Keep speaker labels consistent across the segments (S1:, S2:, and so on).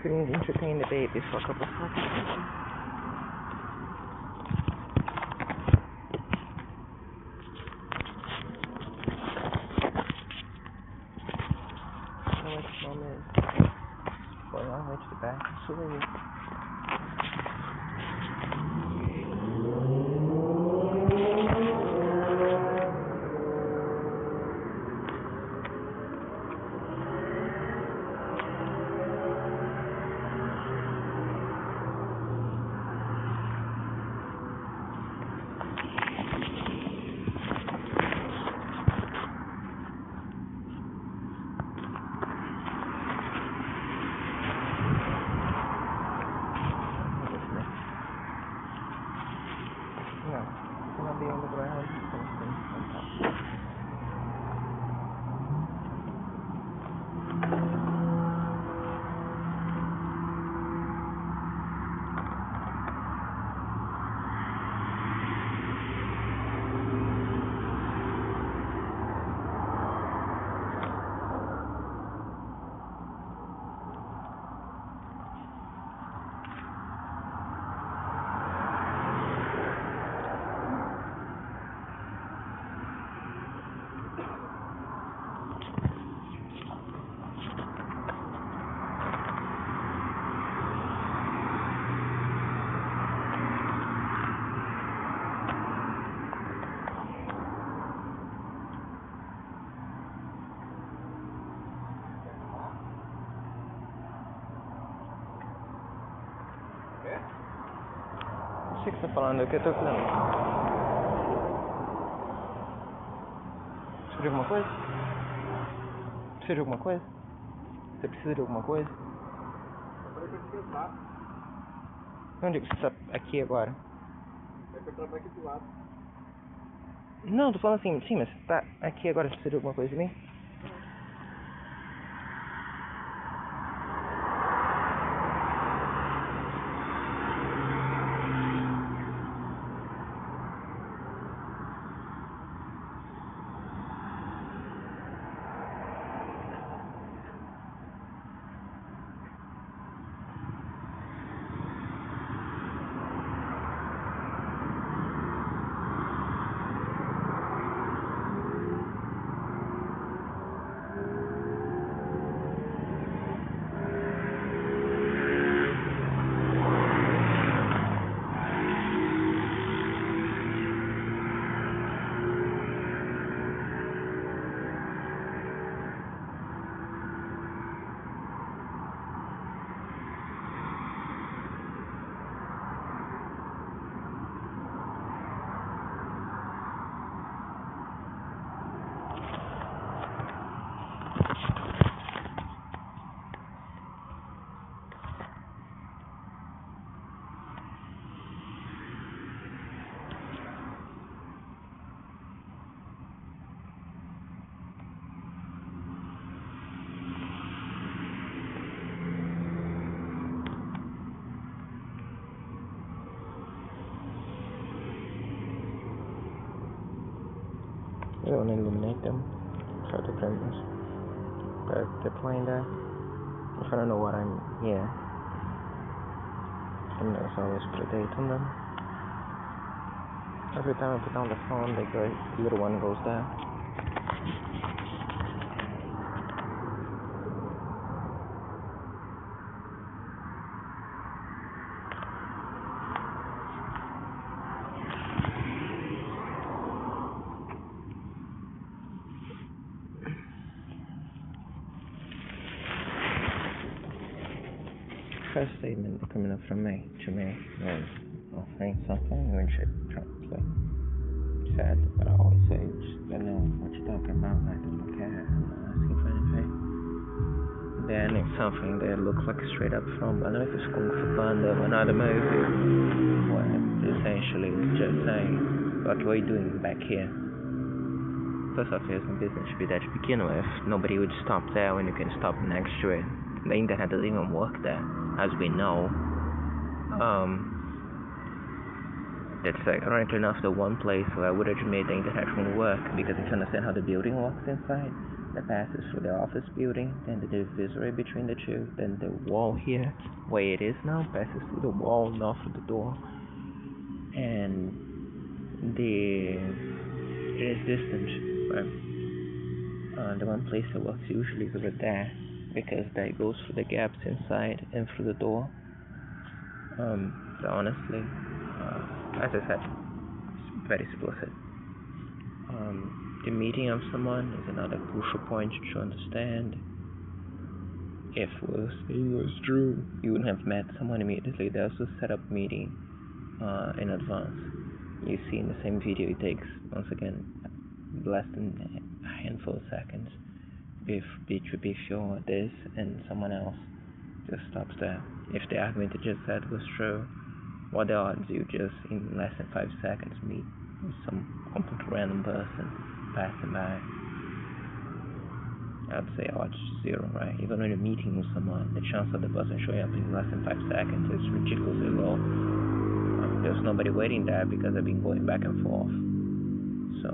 S1: can entertain the baby for a couple of seconds. Foi lá, right to the back. Absolutely. No, it's gonna be on the ground. Something on top. O que você tá falando? Eu que tô falando. Precisa de alguma coisa? Precisa de alguma coisa? Você precisa de alguma coisa? Onde que você tá aqui agora?
S2: É que eu trabalho aqui do lado.
S1: Não, tô falando assim, sim, mas você tá aqui agora, você precisa de alguma coisa de mim? I don't illuminate them. Try to print this. But they're playing that. If I don't know what I'm here. And there's always put a date on them. Every time I put down the phone, the little one goes there. First statement coming up from me to me was offering something which I promptly said, but I always say, just don't know what you're talking about, I don't care, I'm not asking for anything. Then it's something that looks like straight up from, I don't know if it's Kung Fu Panda or another movie, where essentially it's just saying, what are you doing back here? First off, here's my business should be there to begin with. Nobody would stop there when you can stop next to it. The internet doesn't even work there, as we know. That's ironically enough the one place where I would admit the internet won't work, because if you understand how the building works inside, that passes through the office building, then the divisory between the two, then the wall here, where it is now, passes through the wall, not through the door, and it is distant, right? The one place that works usually is over there, because that goes through the gaps inside and through the door. So honestly, as I said, it's very explicit. The meeting of someone is another crucial point to understand. If what was saying was true, you wouldn't have met someone immediately. They also set up meeting in advance. You see in the same video, it takes, once again, less than a handful of seconds to be sure this and someone else just stops there. If the argument you just said was true, what the odds you just in less than 5 seconds meet with some complete random person passing by? I'd say odds 0, right? Even when you're meeting with someone, the chance of the person showing up in less than 5 seconds is ridiculously low. There's nobody waiting there because they've been going back and forth. So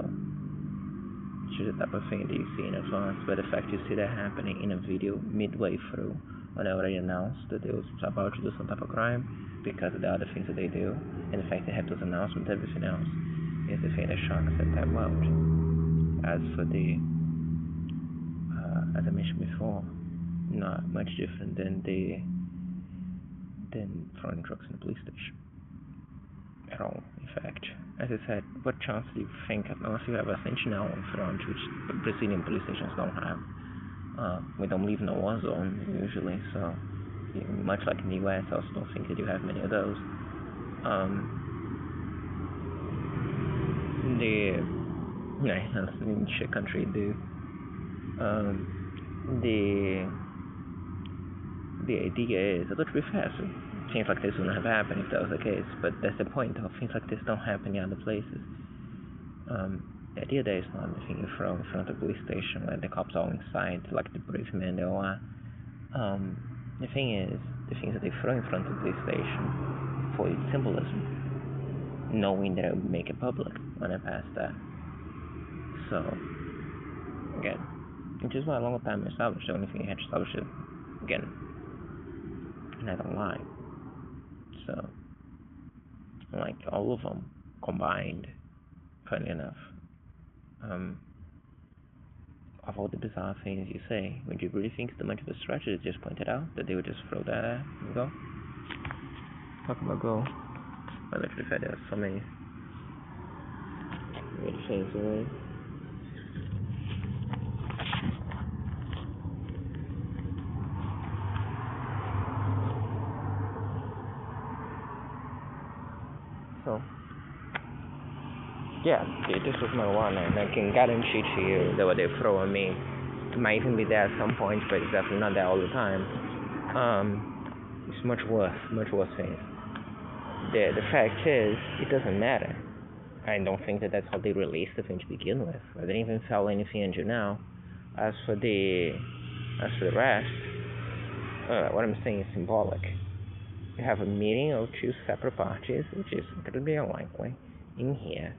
S1: it's the type of thing that you see in advance, but the fact you see that happening in a video midway through when they already announced that they was about to do some type of crime because of the other things that they do, and the fact they have those announcements, everything else, is the thing that shocks the entire world. As for the, as I mentioned before, not much different than throwing drugs in the police station. At all, in fact. As I said, what chance do you think, unless you have a sentinel on front, which Brazilian police stations don't have? We don't live in a war zone usually, so much like in the US, I also don't think that you have many of those. In shit country, the idea is, although to be fair, so things like this wouldn't have happened if that was the case, but that's the point of things like this don't happen in other places. The idea there is not anything you throw in front of the police station where the cops are inside, like the brave men they all are. The thing is, the things that they throw in front of the police station for its symbolism, knowing that it would make it public when I pass that. So, again, which is why a long time established, the only thing you had to establish it, again, and I don't lie. So, like all of them combined, funny enough, of all the bizarre things you say, would you really think it's too much of a stretch to just point it out, that they would just throw that there and go? Talk about go. I literally said there are so many weird things already. So, yeah, this was my one, and I can guarantee to you that what they throw on me might even be there at some point, but it's definitely not there all the time. It's much worse things. The fact is, it doesn't matter. I don't think that that's how they released the thing to begin with. I didn't even sell anything until now. As for the rest, what I'm saying is symbolic. You have a meeting of two separate parties, which is incredibly unlikely in here.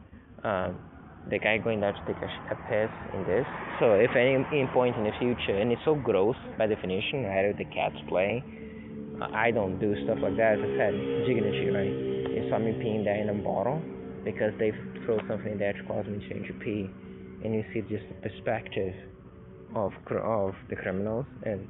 S1: The guy going there to take a piss in this. So if any point in the future, and it's so gross by definition, right? The cats play. I don't do stuff like that. As I said, dignity, right? You saw me peeing there in a bottle because they throw something there to cause me to pee, and you see just the perspective of the criminals, and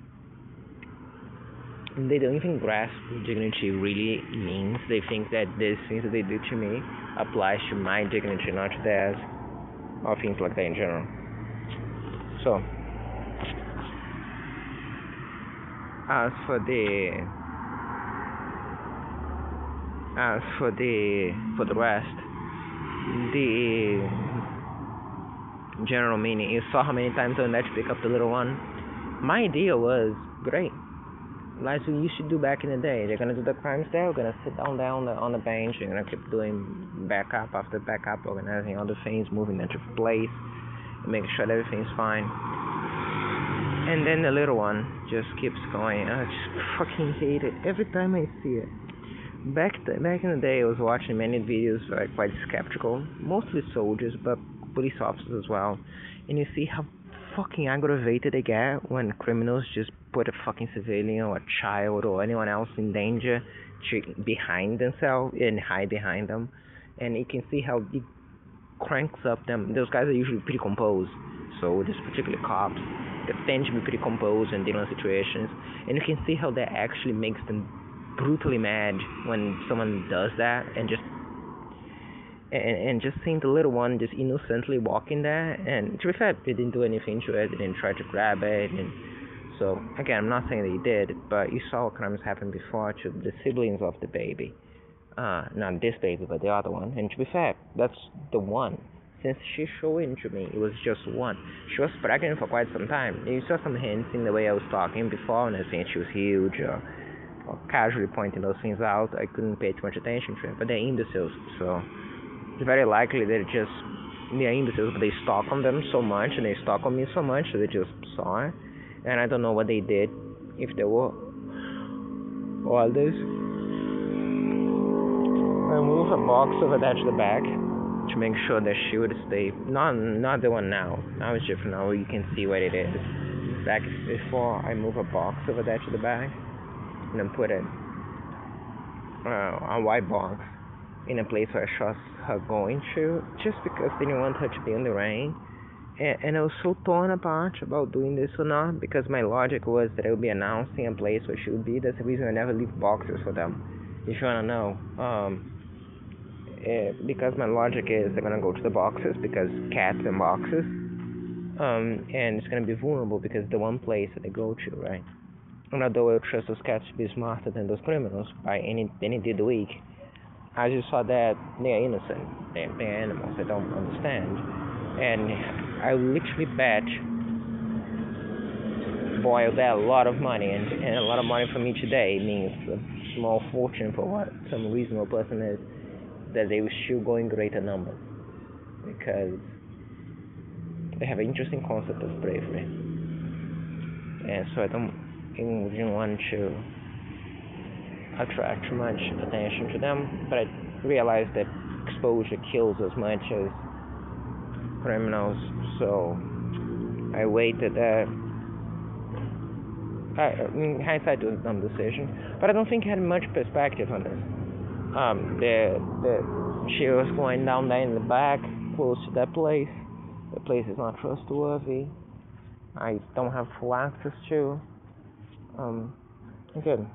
S1: they don't even grasp what dignity really means. They think that these things that they do to me applies to my dignity, not to theirs, or things like that in general. So, as for the rest, the general meaning, you saw how many times I went there to pick up the little one. My idea was great, like we used to do back in the day. They're gonna do the crimes there, we're gonna sit down there on the bench, they're gonna keep doing backup after backup, organizing other things, moving into place, and making sure that everything's fine. And then the little one just keeps going. I just fucking hate it every time I see it. Back in the day, I was watching many videos quite skeptical, mostly soldiers, but police officers as well. And you see how fucking aggravated they get when criminals just put a fucking civilian or a child or anyone else in danger behind themselves and hide behind them. And you can see how it cranks up them. Those guys are usually pretty composed. So this particular cops, they tend to be pretty composed in dealing with situations. And you can see how that actually makes them brutally mad when someone does that, and just seeing the little one just innocently walking there, and to be fair, they didn't do anything to it, they didn't try to grab it, and so again, I'm not saying they did, but you saw what crimes happened before to the siblings of the baby, not this baby, but the other one, and to be fair, that's the one. Since she showed it to me, it was just one. She was pregnant for quite some time. You saw some hints in the way I was talking before, and I think she was huge, or casually pointing those things out. I couldn't pay too much attention to it, but they're imbeciles, so it's very likely they're imbeciles, but they stalk on them so much, and they stalk on me so much, so they just saw it, and I don't know what they did, if there were others. I move a box over there to the back to make sure that she would stay, not the one now it's different. Now you can see what it is. Back before, I move a box over there to the back, and then put it a white box in a place where I trust her going to, just because they didn't want her to be in the rain. And I was so torn apart about doing this or not, because my logic was that I would be announcing a place where she would be. That's the reason I never leave boxes for them, if you want to know. Because my logic is they're going to go to the boxes, because cats in boxes, and it's going to be vulnerable because it's the one place that they go to, right? And although I trust those cats to be smarter than those criminals by any day of the week, I just saw that they're innocent. They're animals. I don't understand. And I literally bet, boy, that a lot of money, and a lot of money for me today means a small fortune for what some reasonable person is, that they will still go in greater numbers, because they have an interesting concept of bravery. And so I don't even want to attract too much attention to them, but I realize that exposure kills as much as criminals, so I waited. In hindsight, it was a dumb decision, but I don't think I had much perspective on this. She was going down there in the back, close to that place. The place is not trustworthy. I don't have full access to. Again,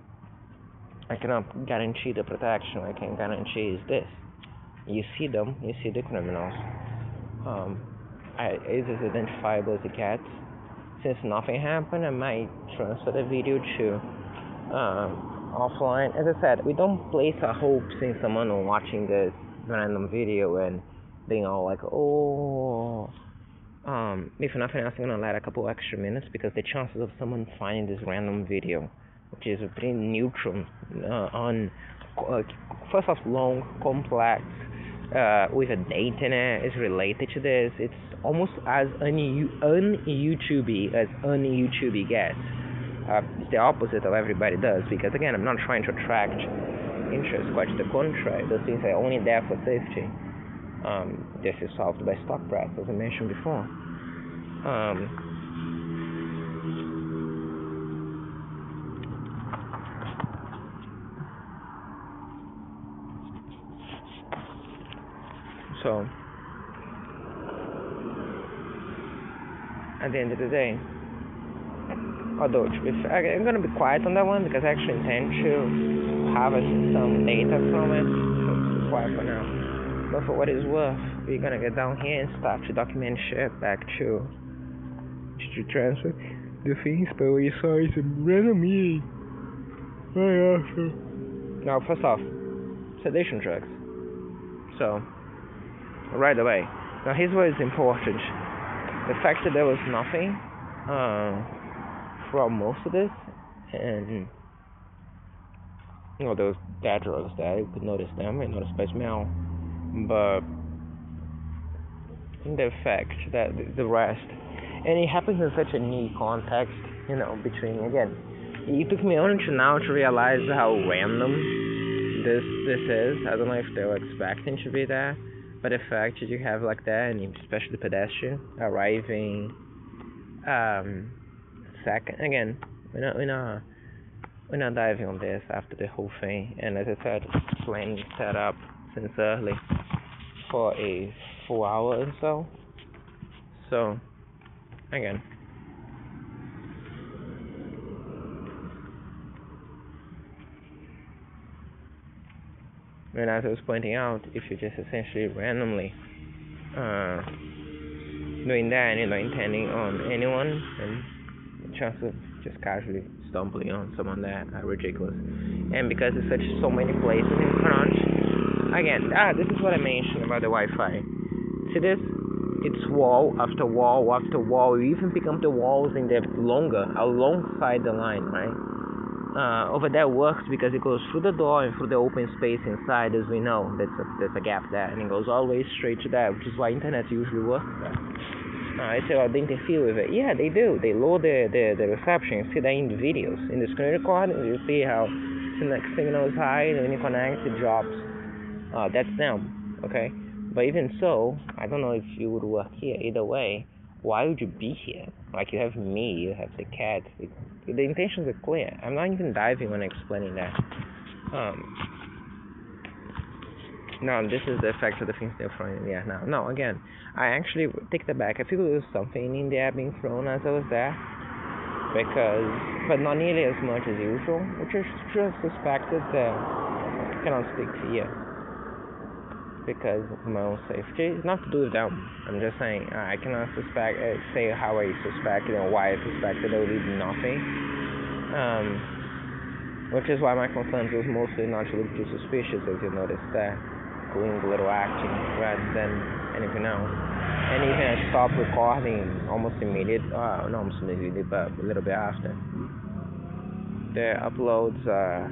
S1: I cannot guarantee the protection. I can guarantee is this: you see them, you see the criminals. It is identifiable as a cat. Since nothing happened, I might transfer the video to offline. As I said, we don't place our hopes in someone watching this random video and being all like, oh. If nothing else, I'm gonna let a couple extra minutes, because the chances of someone finding this random video, which is pretty neutral, first off, long, complex, with a date in it, is related to this. It's almost as un-YouTubey as un-YouTubey gets. It's the opposite of everybody does, because again, I'm not trying to attract interest, quite to the contrary. Those things are only there for safety. This is solved by stock price, as I mentioned before. So, at the end of the day, although I'm going to be quiet on that one, because I actually intend to harvest some data from it, so it's quiet for now. But for what it's worth, we're going to get down here and start to document shit back to transfer the things, but what you saw is a random me. Very awesome. Now, first off, sedation drugs. So, right away. Now, here's what is important. The fact that there was nothing from most of this, and there was bad drugs there. You could notice them, and notice by smell. But the fact that the rest, and it happens in such a neat context, between, again, it took me only now to realize how random this is. I don't know if they were expecting to be there, but the fact that you have like that, and especially the pedestrian arriving Second, again, we're not diving on this after the whole thing. And as I said, planning set up since early for a full hour or so. So, again. And as I was pointing out, if you just essentially randomly doing that and you're not intending on anyone, and the chance of just casually stumbling on someone that are ridiculous. And because it's such so many places in front, again, this is what I mentioned about the Wi-Fi. See this? It's wall after wall after wall. You even pick up the walls in the longer alongside the line, right? Over there works because it goes through the door and through the open space inside, as we know. There's a gap there, and it goes all the way straight to that, which is why internet usually works there. I say, they interfere with it. Yeah, they do. They lower the reception. You see that in the videos. In the screen recording, you see how signal is high, and when you connect, it drops. That's them, okay? But even so, I don't know if you would work here. Either way, why would you be here? Like, you have me, you have the cat. The intentions are clear. I'm not even diving when explaining that. No, this is the effect of the things they're throwing. Yeah, no, again, I actually take that back. I feel there was something in the air being thrown as I was there. But not nearly as much as usual, which I just suspected that I cannot speak here. Because of my own safety. It's not to do with them. I'm just saying I cannot say how I suspected or why I suspected there would be nothing. Which is why my concerns was mostly not to look too suspicious, as you noticed there, doing a little acting rather than anything else. And even I stopped recording almost immediately, not almost immediately, but a little bit after. The uploads are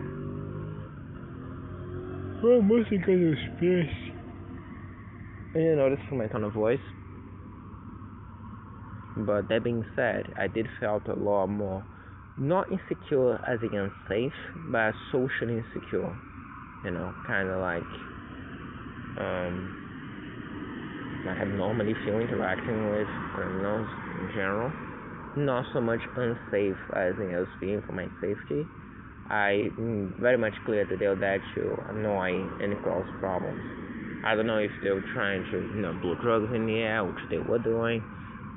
S1: mostly because of space. And you notice from my tone of voice. But that being said, I did felt a lot more, not insecure as in unsafe, but socially insecure. You know, kind of like I normally feel interacting with criminals in general. Not so much unsafe as in I was feeling for my safety. I'm very much clear that they're there to annoy and cause problems. I don't know if they were trying to, blow drugs in the air, which they were doing.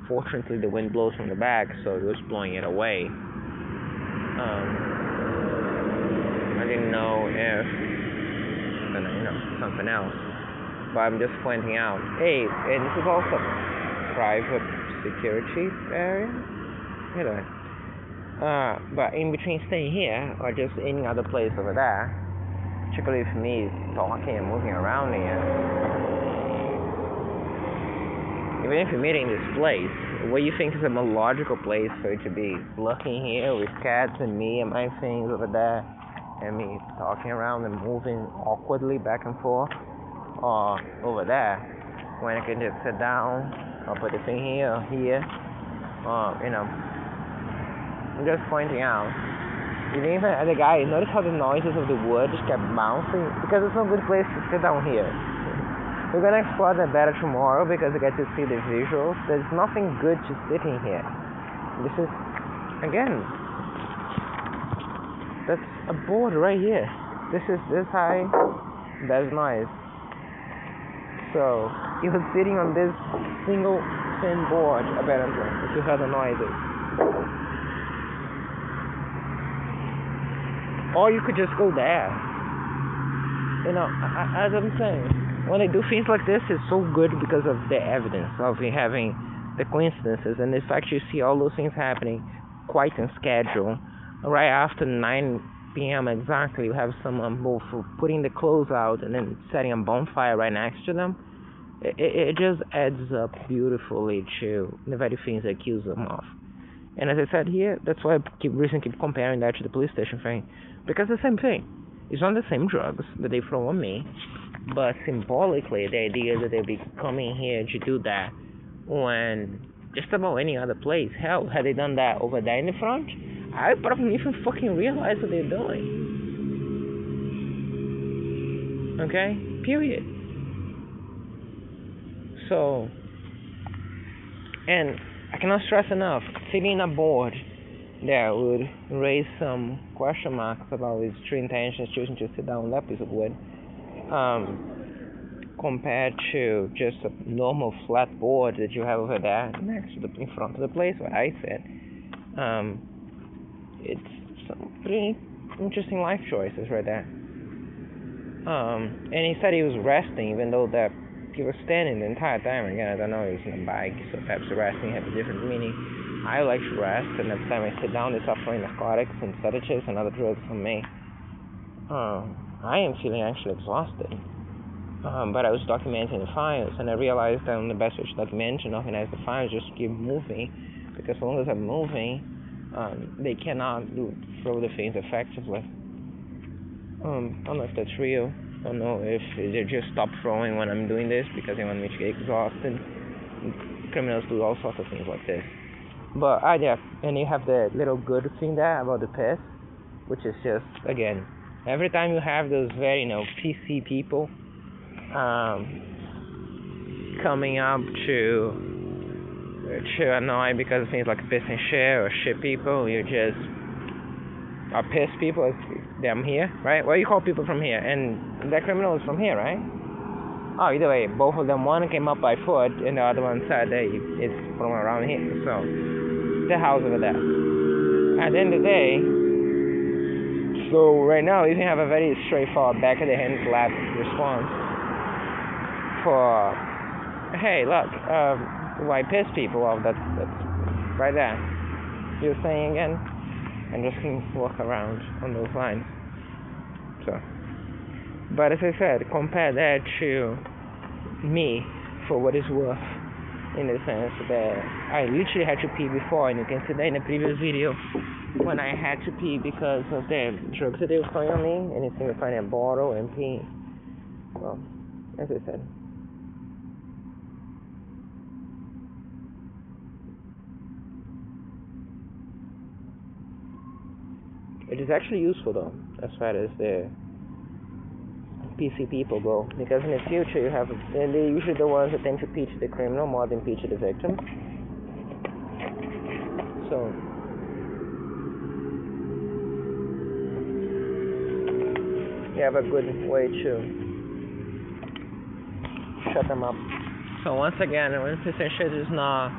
S1: Fortunately, the wind blows from the back, so it was blowing it away. I didn't know if, something else. But I'm just pointing out, hey, and this is also private security area. Anyway. But in between staying here or just any other place over there, particularly for me talking and moving around here, even if you're meeting this place, what you think is a more logical place for it to be looking here with cats and me and my things over there, and me talking around and moving awkwardly back and forth, or over there, when I can just sit down or put the thing here or here, or, I'm just pointing out. Even the guy, notice how the noises of the wood just kept bouncing? Because it's no good place to sit down here. We're gonna explore that better tomorrow because we get to see the visuals. There's nothing good to sitting here. This is, again, that's a board right here. This is this high, there's noise. So, he was sitting on this single thin board, apparently, if you heard the noises. Or you could just go there. As I'm saying, when they do things like this, it's so good because of the evidence of having the coincidences and the fact you see all those things happening quite in schedule. Right after 9 p.m. exactly, you have someone both putting the clothes out and then setting a bonfire right next to them. It just adds up beautifully to the very things they accuse them of. And as I said here, that's why I keep comparing that to the police station thing. Because the same thing. It's not the same drugs that they throw on me, but symbolically, the idea that they'll be coming here to do that when just about any other place. Hell, had they done that over there in the front, I probably even fucking realize what they're doing. Okay? Period. So, and I cannot stress enough, sitting a board that would raise some question marks about his true intentions choosing to sit down on that piece of wood, compared to just a normal flat board that you have over there next to in front of the place where I sit. It's some pretty interesting life choices right there. And he said he was resting, even though that he was standing the entire time. Again, I don't know, he was on a bike, so perhaps resting had a different meaning. I like to rest, and every time I sit down, they start throwing narcotics and sedatives and other drugs on me. I am feeling actually exhausted. But I was documenting the files, and I realized that the best way to document and organize the files is just keep moving, because as long as I'm moving, they cannot throw the things effectively. I don't know if that's real. I don't know if they just stop throwing when I'm doing this because they want me to get exhausted. Criminals do all sorts of things like this. But yeah, and you have the little good thing there about the piss, which is just, again, every time you have those very, PC people coming up to annoy because of things like piss and shit or shit people, you just are pissed people. I'm here, right? What do you call people from here? And that criminal is from here, right? Oh, either way, both of them, one came up by foot and the other one said that it's from around here. So the house over there. At the end of the day, so right now you can have a very straightforward back of the hand slap response for, hey, look, why piss people off? That's right there. You're saying again, and just can walk around on those lines. So, but as I said, compare that to me for what it's worth, in the sense that I literally had to pee before, and you can see that in the previous video when I had to pee because of the drugs that they were throwing on me, and it's going to find a bottle and pee. Well, as I said. It is actually useful though, as far as the PC people go, because in the future you have, and they're usually the ones that tend to pitch the criminal more than pitch the victim. So you have a good way to shut them up. So once again, essentially is not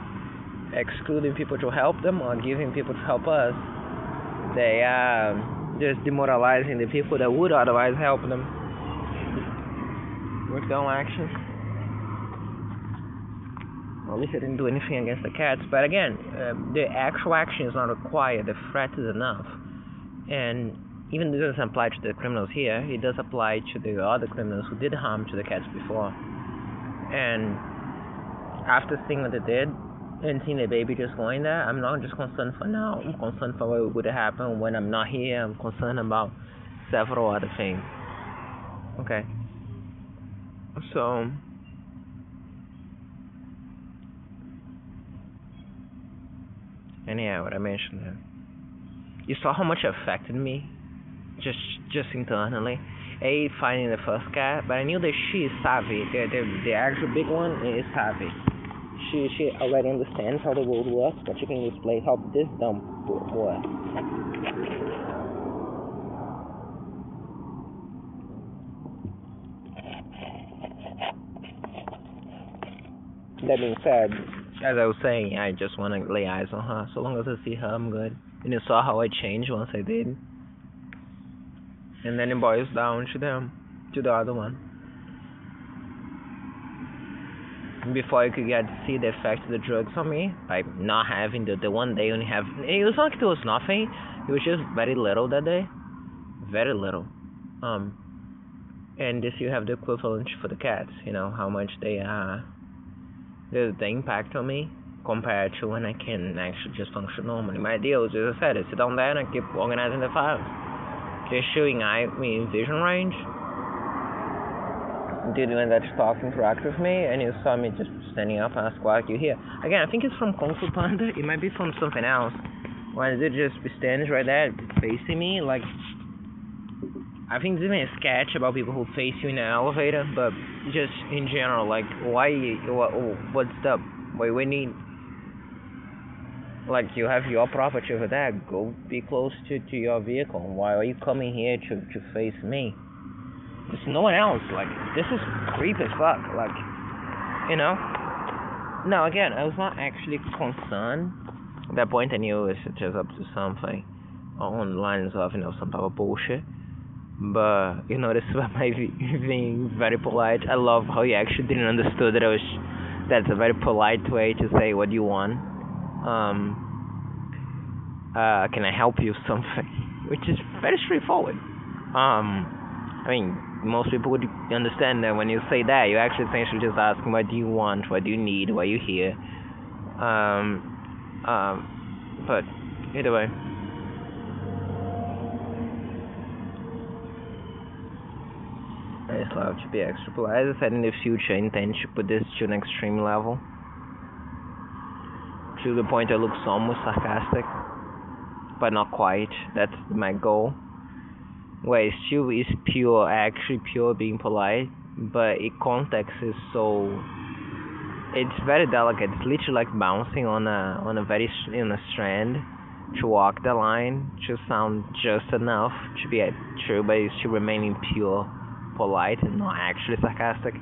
S1: excluding people to help them or giving people to help us. They are just demoralizing the people that would otherwise help them with their own actions. Well, at least I didn't do anything against the cats. But again, the actual action is not required. The threat is enough. And even though it doesn't apply to the criminals here, it does apply to the other criminals who did harm to the cats before. And after seeing what they did, and seeing the baby just going there, I'm not just concerned for now. I'm concerned for what would happen when I'm not here. I'm concerned about several other things. Okay. So, and yeah, what I mentioned there. You saw how much it affected me, just internally. A, finding the first cat, but I knew that she is savvy. The actual big one is savvy. She already understands how the world works, but she can display how this dumb works. That being said, as I was saying, I just want to lay eyes on her. So long as I see her, I'm good. And you saw how I changed once I did. And then it boils down to the other one. Before I could get to see the effect of the drugs on me, by not having the one day only have, it was not like there was nothing, it was just very little that day, very little. And this you have the equivalent for the cats, how much they the impact on me compared to when I can actually just function normally. My deal is, as I said, is sit down there and I keep organizing the files. Just showing me vision range. Did when that talk interact with me, and you saw me just standing up and ask, why are you here? Again, I think it's from Kung Fu Panda. It might be from something else. When it just stands right there facing me, like, I think there's even a sketch about people who face you in an elevator, but just in general, like, why, what's up? Why we need? Like, you have your property over there, go be close to your vehicle. Why are you coming here to face me? There's no one else. Like, this is creepy as fuck. Like, you know? No, again, I was not actually concerned. At that point, I knew it was just up to something on the lines of, some type of bullshit. But, this about my being very polite. I love how you actually didn't understand that that's a very polite way to say what you want. Can I help you something? Which is very straightforward. I mean, most people would understand that when you say that, you're actually essentially just asking, what do you want, what do you need, why are you here? But either way. I just love to be extra polite. As I said, in the future, I intend to put this to an extreme level. To the point it looks almost sarcastic, but not quite. That's my goal. Where it still is actually pure being polite, but its context is it's very delicate. It's literally like bouncing on a very strand to walk the line, to sound just enough to be true, but it's still remaining pure polite and not actually sarcastic.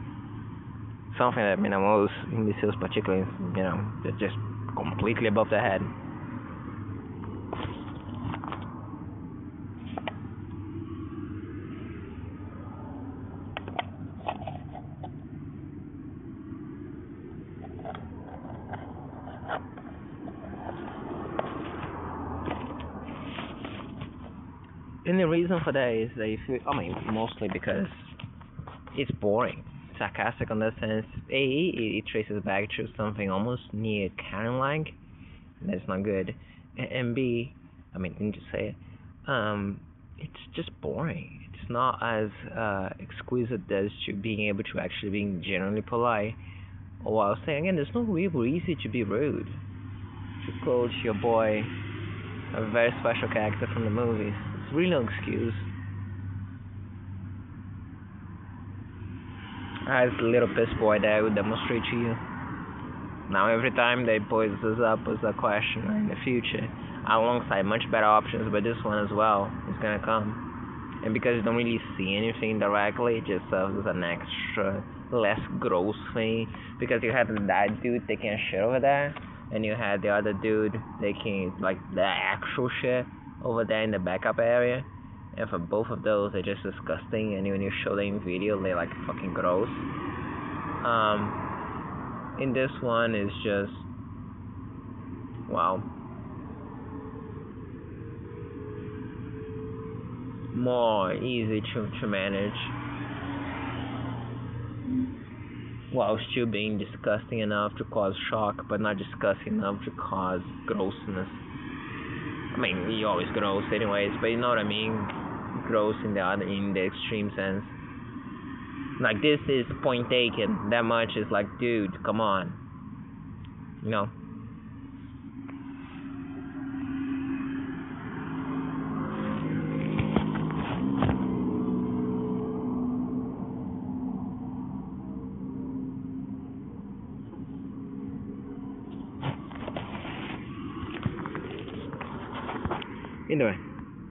S1: Something that most imbeciles, particularly, they're just completely above their head. And the reason for that is that mostly because it's boring. Sarcastic in that sense. It traces back to something almost near Karen-like. That's not good. And B, didn't you say it? It's just boring. It's not as exquisite as to being able to actually being genuinely polite. While saying, again, there's no real reason to be rude. To quote your boy, a very special character from the movies. It's really no excuse. As a little piss boy that I would demonstrate to you. Now every time they pose this up as a question in the future, alongside much better options, but this one as well is gonna come. And because you don't really see anything directly, it just serves as an extra, less gross thing. Because you had that dude taking a shit over there, and you had the other dude taking the actual shit over there in the backup area. And for both of those, they're just disgusting. And when you show them in video, they're fucking gross. In this one, it's just wow. More easy to manage, while still being disgusting enough to cause shock, but not disgusting enough to cause grossness. You're always gross anyways, but you know what I mean? Gross in the extreme sense. This is point taken. That much is dude, come on. Anyway.